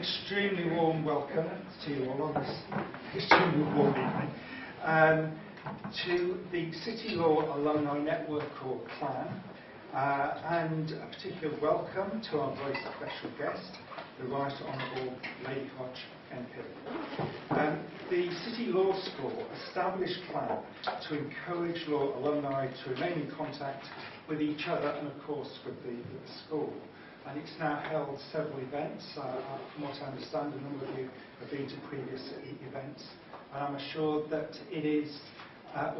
extremely warm welcome to you all on this extremely warm evening to the City Law Alumni Network, or CLAN, and a particular welcome to our very special guest, the Right Honourable Lady Hodge, MP. The City Law School established CLAN to encourage law alumni to remain in contact with each other and, of course, with the school. And it's now held several events. From what I understand, a number of you have been to previous events. And I'm assured that it is... I'll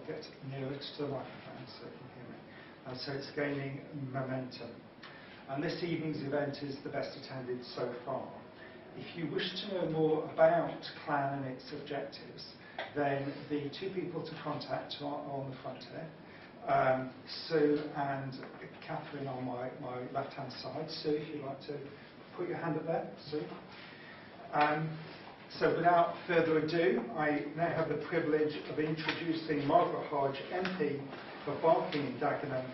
get nearer to the microphone so you can hear me. So it's gaining momentum. And this evening's event is the best attended so far. If you wish to know more about CLAN and its objectives, then the two people to contact are on the front here. Sue and Catherine on my left-hand side. Sue, if you'd like to put your hand up there, Sue. So without further ado, I now have the privilege of introducing Margaret Hodge, MP for Barking and Dagenham,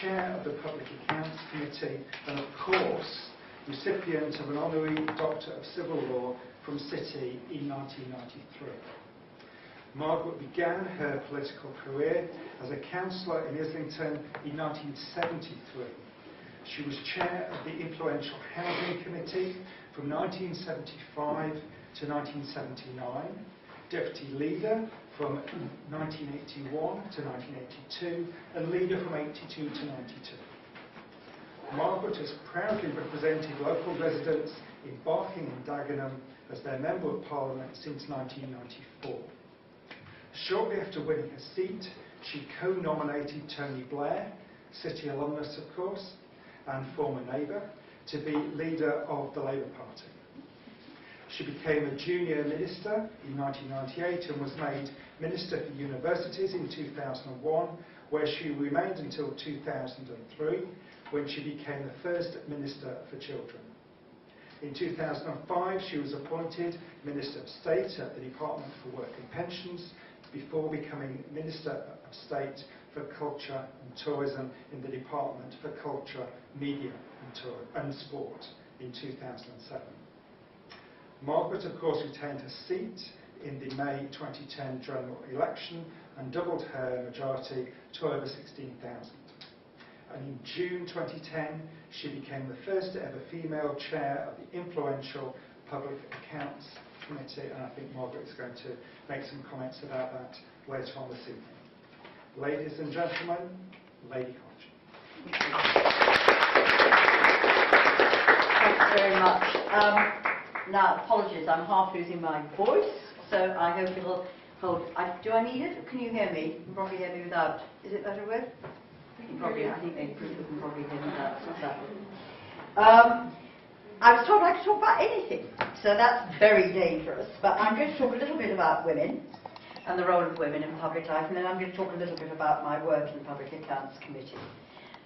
Chair of the Public Accounts Committee, and of course, recipient of an Honorary Doctor of Civil Law from City in 1993. Margaret began her political career as a councillor in Islington in 1973. She was chair of the influential Housing Committee from 1975 to 1979, deputy leader from 1981 to 1982, and leader from 82 to 92. Margaret has proudly represented local residents in Barking and Dagenham as their Member of Parliament since 1994. Shortly after winning her seat, she co-nominated Tony Blair, City alumnus of course, and former neighbour, to be leader of the Labour Party. She became a junior minister in 1998 and was made Minister for Universities in 2001, where she remained until 2003, when she became the first Minister for Children. In 2005, she was appointed Minister of State at the Department for Work and Pensions, before becoming Minister of State for Culture and Tourism in the Department for Culture, Media and Sport in 2007. Margaret, of course, retained her seat in the May 2010 general election and doubled her majority to over 16,000. And in June 2010, she became the first ever female chair of the influential Public Accounts Committee, and I think Margaret is going to make some comments about that later on this evening. Ladies and gentlemen, Lady Hodge. Thanks very much. Now, apologies, I'm half losing my voice, so I hope it'll hold. Do I need it? Can you hear me? You can probably hear me without. Is it better with? I think they can probably hear me without. I was told I could talk about anything, so that's very dangerous. But I'm going to talk a little bit about women and the role of women in public life, and then I'm going to talk a little bit about my work in the Public Accounts Committee.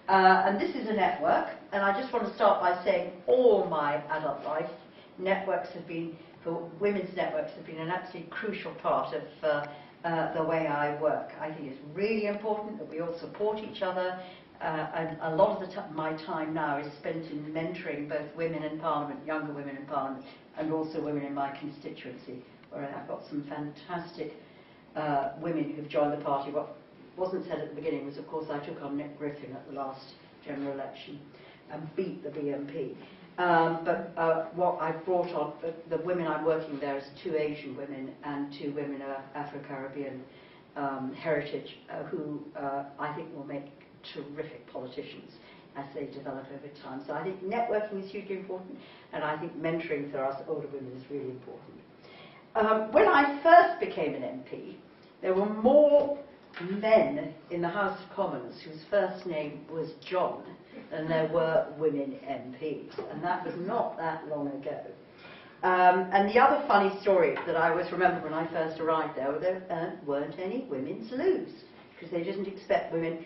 And this is a network, and I just want to start by saying all my adult life, women's networks have been an absolutely crucial part of the way I work. I think it's really important that we all support each other. And a lot of my time now is spent in mentoring both women in Parliament, younger women in Parliament, and also women in my constituency, where I've got some fantastic women who've joined the party. What wasn't said at the beginning was, of course, I took on Nick Griffin at the last general election and beat the BNP. What I've brought on, the women I'm working there is 2 Asian women and 2 women of Afro-Caribbean heritage who I think will make terrific politicians as they develop over time. So I think networking is hugely important, and I think mentoring for us older women is really important. When I first became an MP, there were more men in the House of Commons whose first name was John than there were women MPs, and that was not that long ago. And the other funny story that I always remember when I first arrived there, weren't any women's loos, because they didn't expect women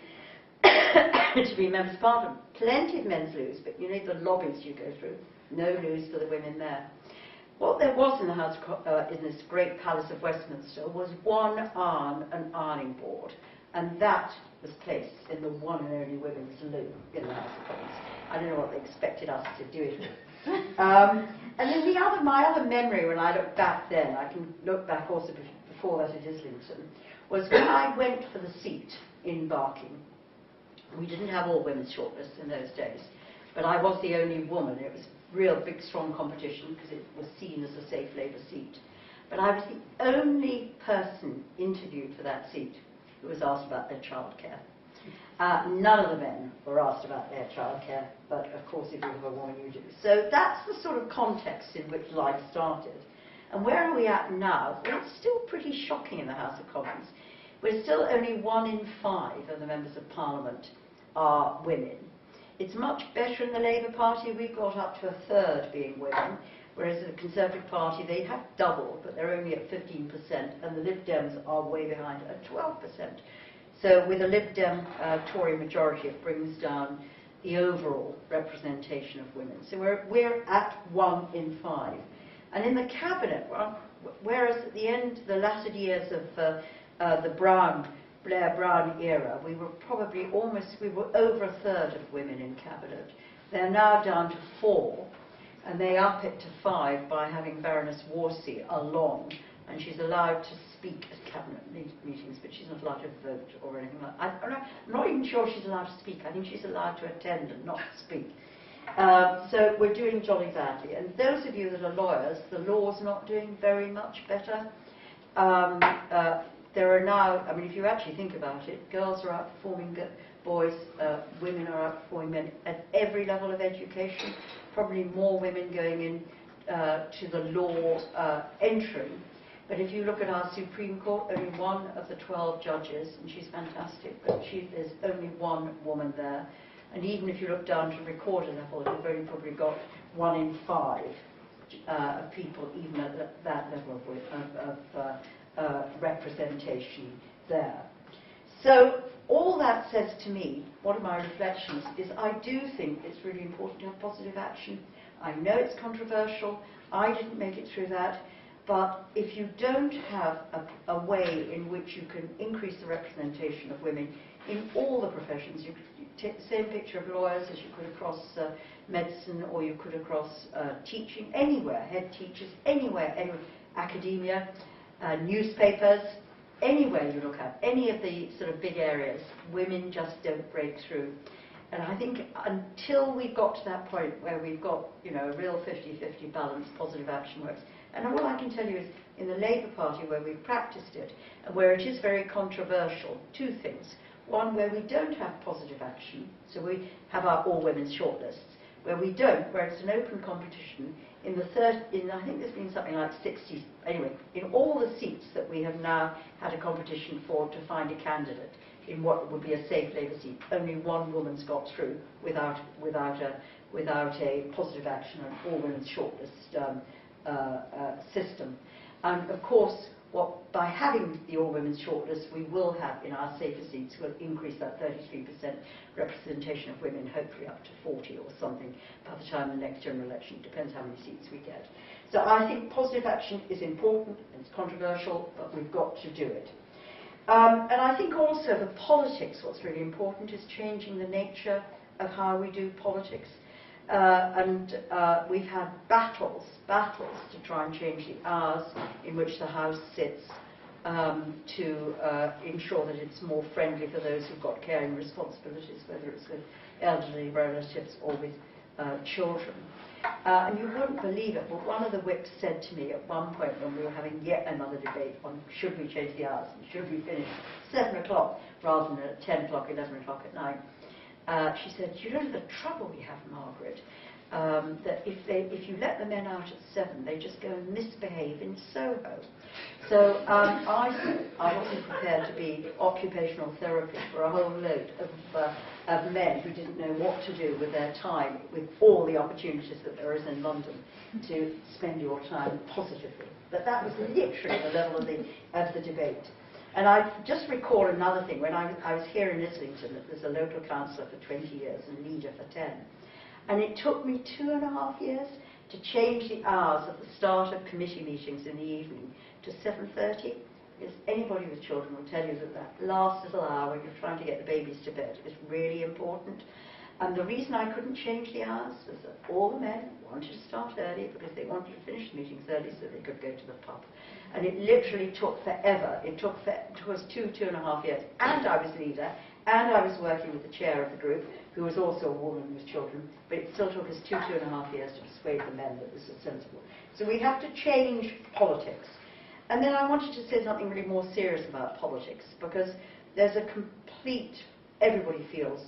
to be members of Parliament. Plenty of men's loos, but you know the lobbies you go through. No loos for the women there. What there was in the House in this great Palace of Westminster was one an ironing board, and that was placed in the one and only women's loo in the House of Commons. I don't know what they expected us to do it with. And then my other memory when I look back then, I can look back also before that at Islington, was when I went for the seat in Barking. We didn't have all women's shortlists in those days, but I was the only woman. It was real big, strong competition because it was seen as a safe Labour seat. But I was the only person interviewed for that seat who was asked about their childcare. None of the men were asked about their childcare, but of course if you have a woman you do. So that's the sort of context in which life started. And where are we at now? Well, it's still pretty shocking in the House of Commons. We're still only 1 in 5 of the members of Parliament are women. It's much better in the Labour Party. We've got up to a third being women, whereas the Conservative Party, they have doubled, but they're only at 15%, and the Lib Dems are way behind at 12%. So with a Lib Dem Tory majority, it brings down the overall representation of women. So we're at 1 in 5. And in the Cabinet, well, whereas at the end, the latter years of the Blair Brown era, we were over a third of women in Cabinet. They're now down to 4, and they up it to 5 by having Baroness Worsey along, and she's allowed to speak at Cabinet meetings, but she's not allowed to vote or anything like that. I'm not even sure she's allowed to speak. I think she's allowed to attend and not speak. So we're doing jolly badly. And those of you that are lawyers, the law's not doing very much better. There are now, I mean, if you actually think about it, girls are outperforming boys, women are outperforming men at every level of education. Probably more women going in to the law entering. But if you look at our Supreme Court, only 1 of the 12 judges, and she's fantastic, but there's only 1 woman there. And even if you look down to recorder level, you've only probably got 1 in 5 of people even at that level of representation there. So all that says to me, one of my reflections is I do think it's really important to have positive action. I know it's controversial. I didn't make it through that. But if you don't have a way in which you can increase the representation of women in all the professions, you take the same picture of lawyers as you could across medicine, or you could across teaching, anywhere, head teachers, anywhere, academia, newspapers, anywhere you look at, any of the sort of big areas, women just don't break through. And I think until we've got to that point where we've got, you know, a real 50-50 balance, positive action works. And all I can tell you is, in the Labour Party, where we've practiced it, and where it is very controversial, 2 things. One, where we don't have positive action, so we have our all-women's shortlists. Where we don't, where it's an open competition, I think there's been something like 60, anyway, in all the seats that we have now had a competition for to find a candidate in what would be a safe Labour seat, only 1 woman's got through without a positive action and all-women's shortlist system. And of course, by having the all-women's shortlist, we will have in our safer seats, we'll increase that 33% representation of women, hopefully up to 40 or something by the time of the next general election. It depends how many seats we get. So I think positive action is important, it's controversial, but we've got to do it. And I think also the politics, what's really important is changing the nature of how we do politics. We've had battles to try and change the hours in which the House sits to ensure that it's more friendly for those who've got caring responsibilities, whether it's with elderly relatives or with children. And you wouldn't believe it, but one of the whips said to me at one point when we were having yet another debate on should we change the hours and should we finish at 7 o'clock rather than at 10 o'clock, 11 o'clock at night. She said, you know the trouble we have, Margaret, that if you let the men out at 7, they just go and misbehave in Soho. So I said I wasn't prepared to be occupational therapist for a whole load of men who didn't know what to do with their time, with all the opportunities that there is in London to spend your time positively. But that was literally the level of the debate. And I just recall another thing. When I was here in Islington, as a local councillor for 20 years and leader for 10. And it took me 2.5 years to change the hours at the start of committee meetings in the evening to 7:30. Because anybody with children will tell you that that last little hour when you're trying to get the babies to bed is really important. And the reason I couldn't change the hours was that all the men wanted to start early because they wanted to finish the meetings early so they could go to the pub. And it literally took forever. It took us 2.5 years. And I was leader, and I was working with the chair of the group, who was also a woman with children, but it still took us 2.5 years to persuade the men that this was sensible. So we have to change politics. And then I wanted to say something really more serious about politics, because there's a complete, everybody feels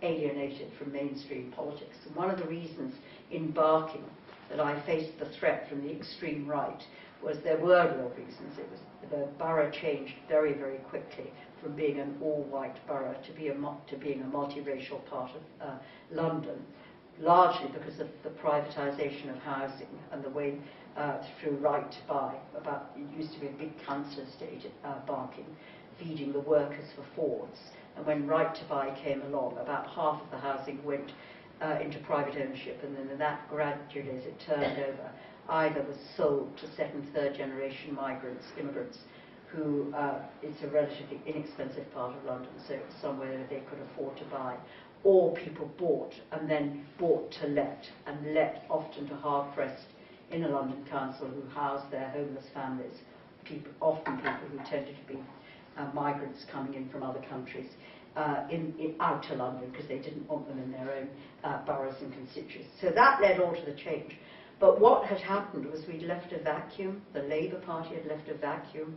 alienated from mainstream politics. And one of the reasons in Barking that I faced the threat from the extreme right was there were real reasons. It was the borough changed very, very quickly from being an all-white borough to being a multiracial part of London, largely because of the privatisation of housing and the way through right to buy. It used to be a big council estate at Barking, feeding the workers for Fords. And when right to buy came along, about half of the housing went into private ownership, and then that gradually, as it turned over, either was sold to second, third generation immigrants, who it's a relatively inexpensive part of London, so it was somewhere that they could afford to buy, or people bought and then bought to let, and let often to hard-pressed inner London council who housed their homeless families, often people who tended to be migrants coming in from other countries, in outer London, because they didn't want them in their own boroughs and constituencies. So that led all to the change. But what had happened was we'd left a vacuum, the Labour Party had left a vacuum,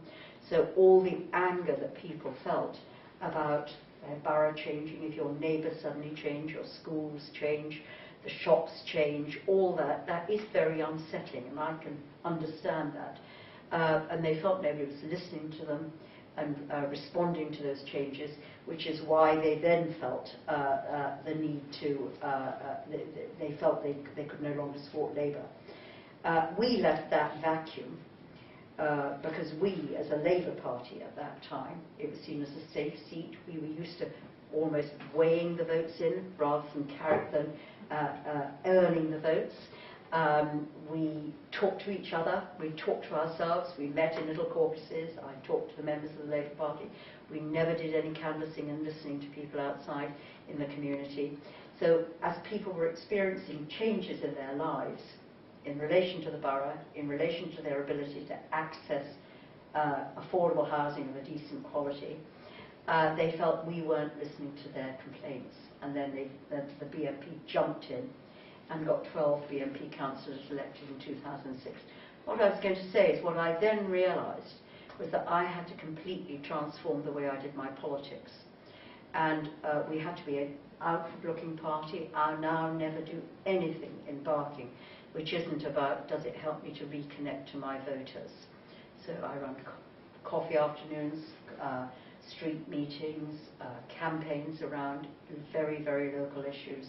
so all the anger that people felt about their borough changing, if your neighbours suddenly change, your schools change, the shops change, all that, that is very unsettling, and I can understand that. And they felt nobody was listening to them and responding to those changes, which is why they then felt the need to, they felt they could no longer support Labour. We left that vacuum because we, as a Labour Party at that time, it was seen as a safe seat. We were used to almost weighing the votes in rather than earning the votes. We talked to each other, we talked to ourselves, we met in little caucuses, I talked to the members of the Labour Party. We never did any canvassing and listening to people outside in the community. So as people were experiencing changes in their lives in relation to the borough, in relation to their ability to access affordable housing of a decent quality, they felt we weren't listening to their complaints. And then the BNP jumped in and got 12 BNP councillors elected in 2006. What I was going to say is what I then realised was that I had to completely transform the way I did my politics. And we had to be an outward-looking party. I'll now never do anything in Barking which isn't about, does it help me to reconnect to my voters? So I run coffee afternoons, street meetings, campaigns around very, very local issues,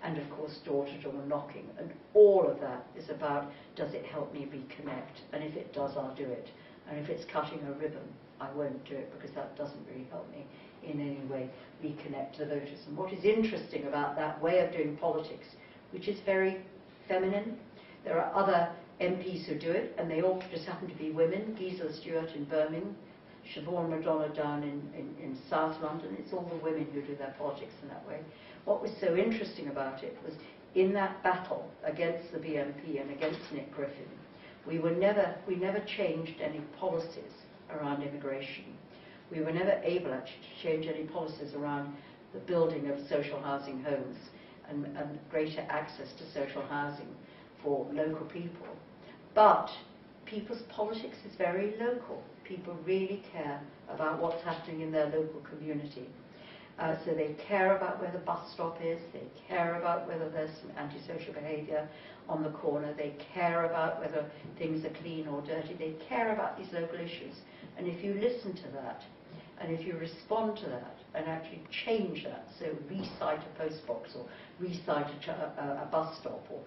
and of course door-to-door knocking. And all of that is about, does it help me reconnect? And if it does, I'll do it. And if it's cutting a ribbon, I won't do it, because that doesn't really help me in any way reconnect to the voters. And what is interesting about that way of doing politics, which is very feminine, there are other MPs who do it, and they all just happen to be women. Gisela Stewart in Birmingham, Siobhan Madonna down in South London. It's all the women who do their politics in that way. What was so interesting about it was, in that battle against the BNP and against Nick Griffin, we never changed any policies around immigration. We were never able actually to change any policies around the building of social housing homes and greater access to social housing for local people. But people's politics is very local. People really care about what's happening in their local community. So they care about where the bus stop is, they care about whether there's some antisocial behaviour on the corner, they care about whether things are clean or dirty, they care about these local issues. And if you listen to that, and if you respond to that, and actually change that, so re-site a post box, or re-site a bus stop, or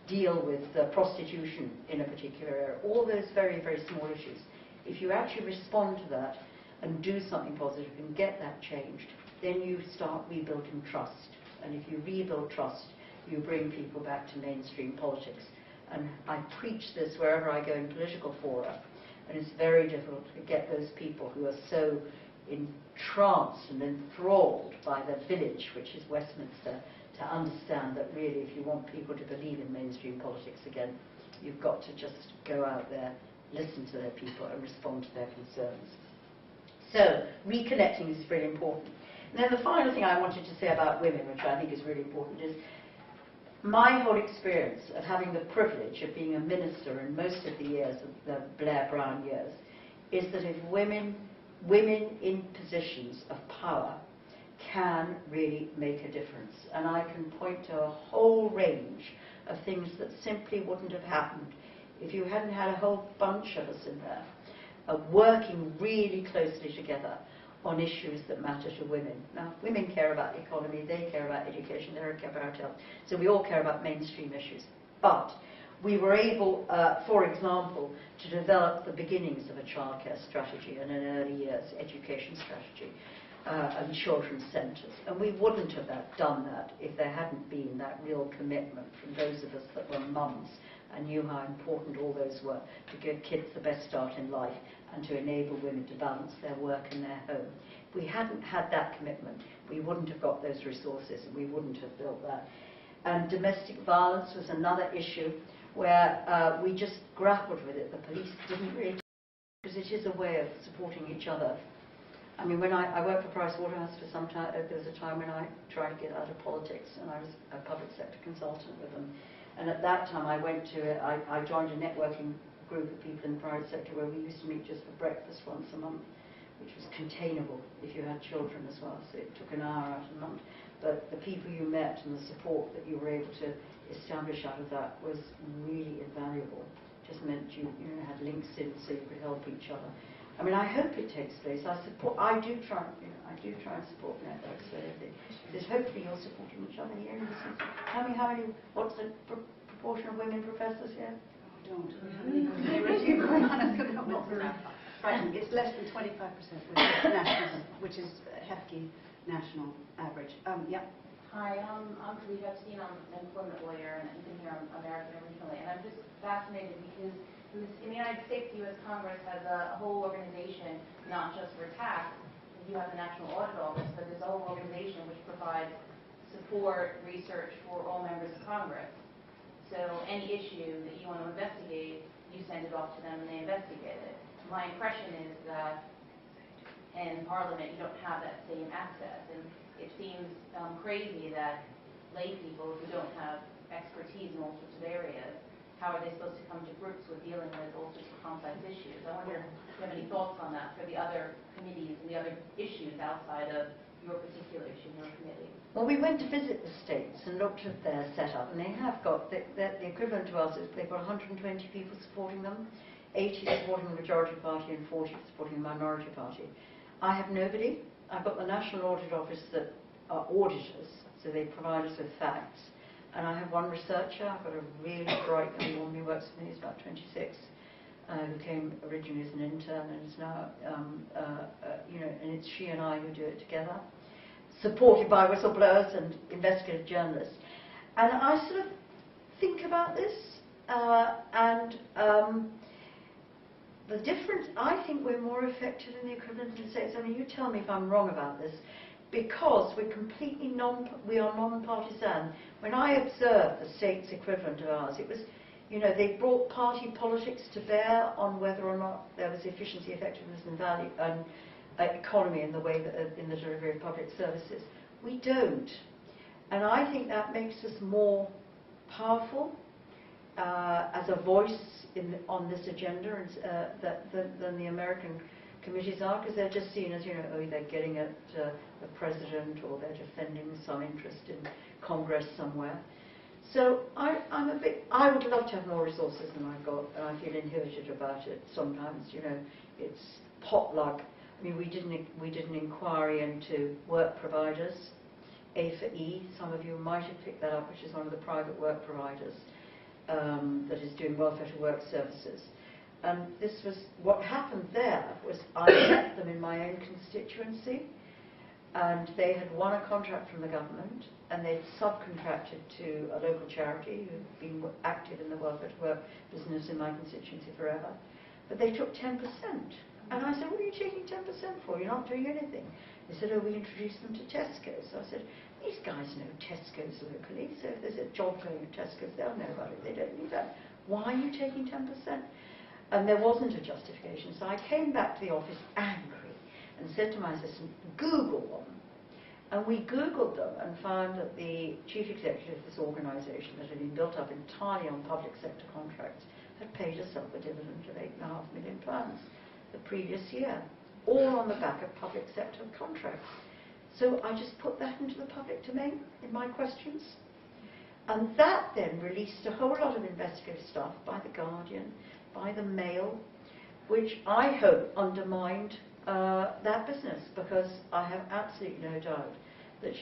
deal with prostitution in a particular area, all those very, very small issues, if you actually respond to that and do something positive and get that changed, then you start rebuilding trust. And if you rebuild trust, you bring people back to mainstream politics. And I preach this wherever I go in political fora, and it's very difficult to get those people who are so entranced and enthralled by the village, which is Westminster, to understand that really if you want people to believe in mainstream politics again, you've got to just go out there, listen to their people and respond to their concerns. So, reconnecting is really important. And then the final thing I wanted to say about women, which I think is really important, is my whole experience of having the privilege of being a minister in most of the years of the Blair Brown years, is that if women in positions of power can really make a difference. And I can point to a whole range of things that simply wouldn't have happened if you hadn't had a whole bunch of us in there working really closely together on issues that matter to women. Now, women care about the economy, they care about education, they care about health, so we all care about mainstream issues. But we were able, for example, to develop the beginnings of a childcare strategy and an early years education strategy and children's centres. And we wouldn't have done that if there hadn't been that real commitment from those of us that were mums and knew how important all those were to give kids the best start in life and to enable women to balance their work and their home. If we hadn't had that commitment, we wouldn't have got those resources and we wouldn't have built that. And domestic violence was another issue where we just grappled with it. The police didn't really, because it is a way of supporting each other. I mean, when I worked for Pricewaterhouse for some time, there was a time when I tried to get out of politics and I was a public sector consultant with them. And at that time I joined a networking group of people in the private sector where we used to meet just for breakfast once a month, which was containable if you had children as well, so it took an hour out a month. But the people you met and the support that you were able to establish out of that was really invaluable. Just meant you had links in so you could help each other. I mean, I hope it takes place. I do try and support networks where because hopefully you're supporting each other here. Tell me what's the proportion of women professors here? Don't. Right, it's less than 25%, which is a hefty national average. Yeah. Hi, I'm Khalid Epstein. I'm an employment lawyer, and I've been here on American originally. And I'm just fascinated because in the United States, the U.S. Congress has a whole organization, not just for tax. You have the National Audit Office, but there's a whole organization which provides support, research for all members of Congress. So any issue that you want to investigate, you send it off to them and they investigate it. My impression is that in Parliament you don't have that same access, and it seems crazy that lay people who don't have expertise in all sorts of areas, how are they supposed to come to grips with dealing with all sorts of complex issues? I wonder if you have any thoughts on that for the other committees and the other issues outside of your particular issue in your committee. Well, we went to visit the states and looked at their setup, and they have got the equivalent to us is they've got 120 people supporting them, 80 supporting the majority party and 40 supporting the minority party. I have nobody. I've got the National Audit Office that are auditors, so they provide us with facts. And I have one researcher. I've got a really bright young woman who works with me, who's about 26, who came originally as an intern and is now, and it's she and I who do it together, supported by whistleblowers and investigative journalists. And I sort of think about this, the difference, I think we're more effective in the equivalent in the States. I mean, you tell me if I'm wrong about this, because we're completely we are non-partisan. When I observed the States equivalent of ours, it was, they brought party politics to bear on whether or not there was efficiency, effectiveness and value and economy in the way that in the delivery of public services. We don't. And I think that makes us more powerful as a voice on this agenda than the American committees are, because they're just seen as, they're getting at the president or they're defending some interest in Congress somewhere. So I would love to have more resources than I've got, and I feel inhibited about it sometimes. It's potluck. I mean, we did an inquiry into work providers, A for E. Some of you might have picked that up, which is one of the private work providers that is doing welfare to work services. And this was what happened there was I met them in my own constituency, and they had won a contract from the government, and they'd subcontracted to a local charity who'd been active in the welfare to work business in my constituency forever. But they took 10%. And I said, what are you taking 10% for? You're not doing anything. They said, oh, we introduced them to Tesco's. So I said, these guys know Tesco's locally, so if there's a job going at Tesco's, they'll know about it. They don't need that. Why are you taking 10%? And there wasn't a justification. So I came back to the office angry and said to my assistant, Google them. And we Googled them and found that the chief executive of this organisation that had been built up entirely on public sector contracts had paid herself a dividend of £8.5 million the previous year, all on the back of public sector contracts. So I just put that into the public domain in my questions. And that then released a whole lot of investigative stuff by The Guardian, by the Mail, which I hope undermined that business, because I have absolutely no doubt that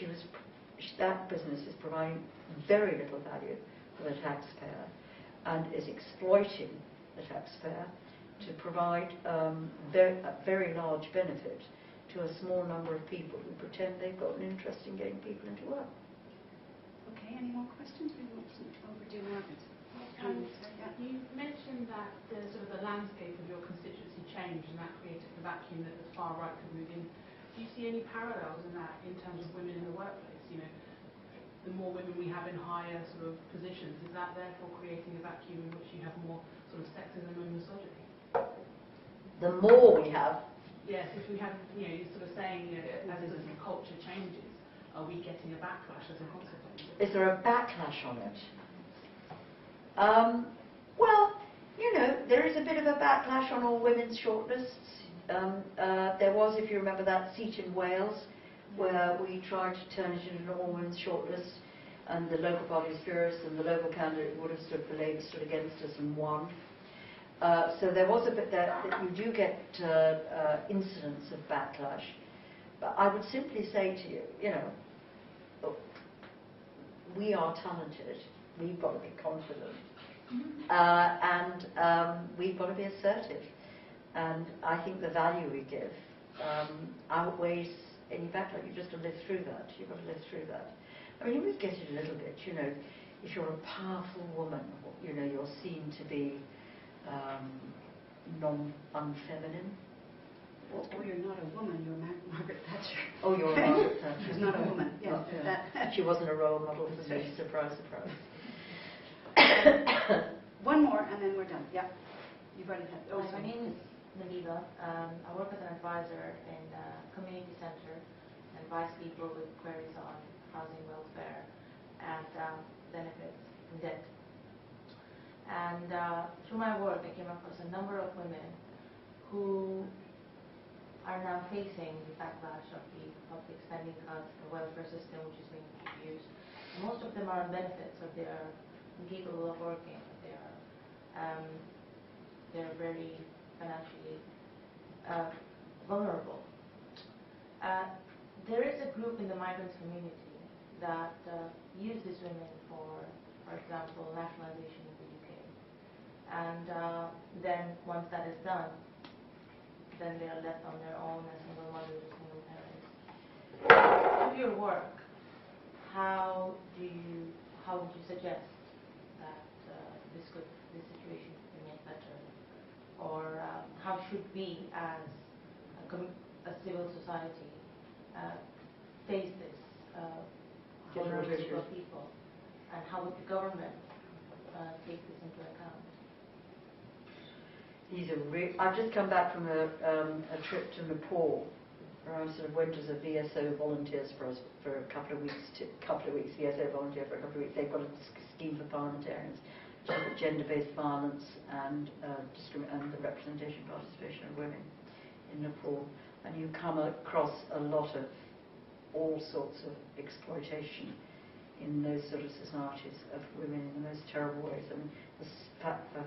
that business is providing very little value for the taxpayer and is exploiting the taxpayer to provide a very large benefit to a small number of people who pretend they've got an interest in getting people into work. Okay, any more questions? We want to overdue Margaret. You mentioned that the landscape of your constituency changed and that created the vacuum that the far right could move in. Do you see any parallels in that in terms of women in the workplace? You know, the more women we have in higher positions, is that therefore creating a vacuum in which you have more sexism and misogyny? The more we have. Yes, if we have, you're saying as the culture changes, are we getting a backlash as a consequence? Is there a backlash on it? Well, there is a bit of a backlash on all women's shortlists. There was, if you remember, that seat in Wales where we tried to turn it into an all-women's shortlist, and the local party was furious, and the local candidate who would have stood for Labour stood against us and won. So there was a bit that you do get incidents of backlash. But I would simply say to you, we are talented. We've got to be confident. And we've got to be assertive. And I think the value we give outweighs any backlash. You've just got to live through that. You've got to live through that. I mean, you always get it a little bit, if you're a powerful woman, you're seen to be unfeminine. Or you're not a woman, you're Margaret Thatcher. Oh, you're Margaret Thatcher. She's not a woman. Yeah, She wasn't a role model for me. Surprise, surprise. One more, and then we're done. Yeah, you've already had. Oh, my name is Nabila. I work as an advisor in a community center and advise people with queries on housing, welfare, and benefits and debt. And through my work, I came across a number of women who are now facing the backlash of the public spending cuts, the welfare system which is being introduced. And most of them are on benefits, so they are incapable of working. They're very financially vulnerable. There is a group in the migrant community that uses women for example, nationalization in the UK. And then once that is done, then they are left on their own as single mothers or single parents. Through your work, how would you suggest that this situation could be made better? Or how should we, as a civil society, face this vulnerable group of people? And how would the government take this into account? I've just come back from a trip to Nepal, where I went as a VSO volunteers for a couple of weeks. VSO volunteer for a couple of weeks. They've got a scheme for parliamentarians, gender-based violence and the representation and participation of women in Nepal. And you come across a lot of all sorts of exploitation in those sort of societies of women in the most terrible ways. I mean, the stat that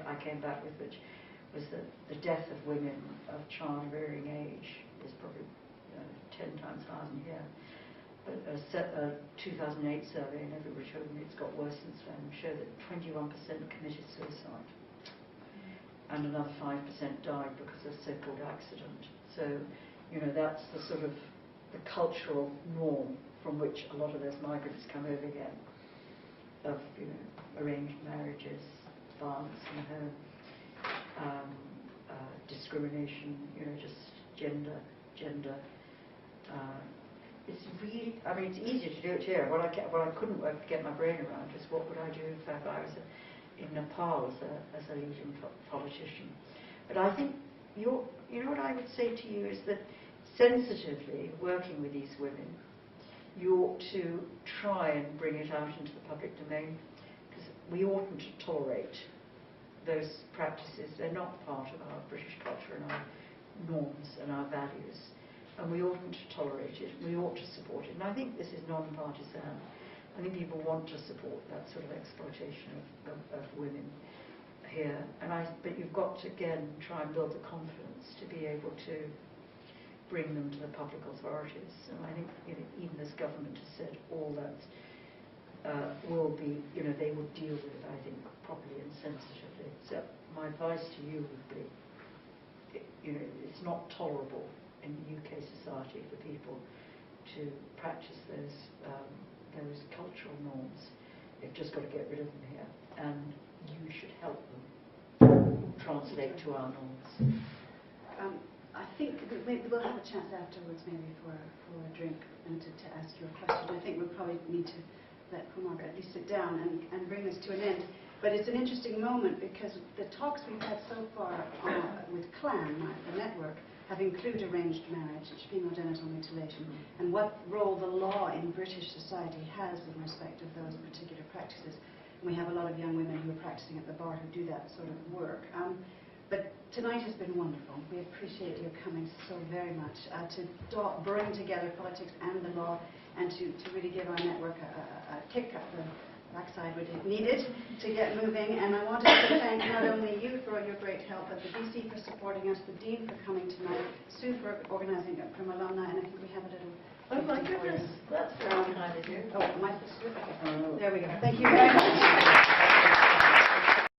I came back with, which was that the death of women of child-rearing age is probably 10 times higher than here. But a 2008 survey in every showed me it's got worse since then, showed that 21% committed suicide. And another 5% died because of so-called accident. So, that's the sort of the cultural norm from which a lot of those migrants come over again, of arranged marriages, violence in the home, discrimination, just gender. It's really, I mean, it's easier to do it here. What I couldn't get my brain around is what would I do if I was in Nepal as a leading politician. But I think what I would say to you is that sensitively working with these women, you ought to try and bring it out into the public domain, because we oughtn't to tolerate those practices. They're not part of our British culture and our norms and our values, and we oughtn't to tolerate it. We ought to support it. And I think this is non-partisan. I think people want to support that sort of exploitation of women here. But you've got to, again, try and build the confidence to be able to bring them to the public authorities. And I think even this government has said all that will be, they would deal with it, I think, properly and sensitively. So my advice to you would be, it's not tolerable in UK society for people to practice those cultural norms. You've just got to get rid of them here, and you should help them translate to our norms. I think maybe we'll have a chance afterwards, maybe for a drink and to ask you a question. I think we'll probably need to let Margaret at least sit down and bring this to an end. But it's an interesting moment because the talks we've had so far with CLAN, the network, have included arranged marriage, female genital mutilation, and what role the law in British society has in respect of those particular practices. And we have a lot of young women who are practicing at the bar who do that sort of work. But tonight has been wonderful. We appreciate your coming so very much to bring together politics and the law, and to really give our network a kick up the backside when it needed to get moving. And I wanted to thank not only you for your great help, but the DC for supporting us, the Dean for coming tonight, Sue for organising it from alumni, and I think we have a little... Oh my goodness, that's very kind of you. Oh, my sister. Okay. There we go. Thank you very much.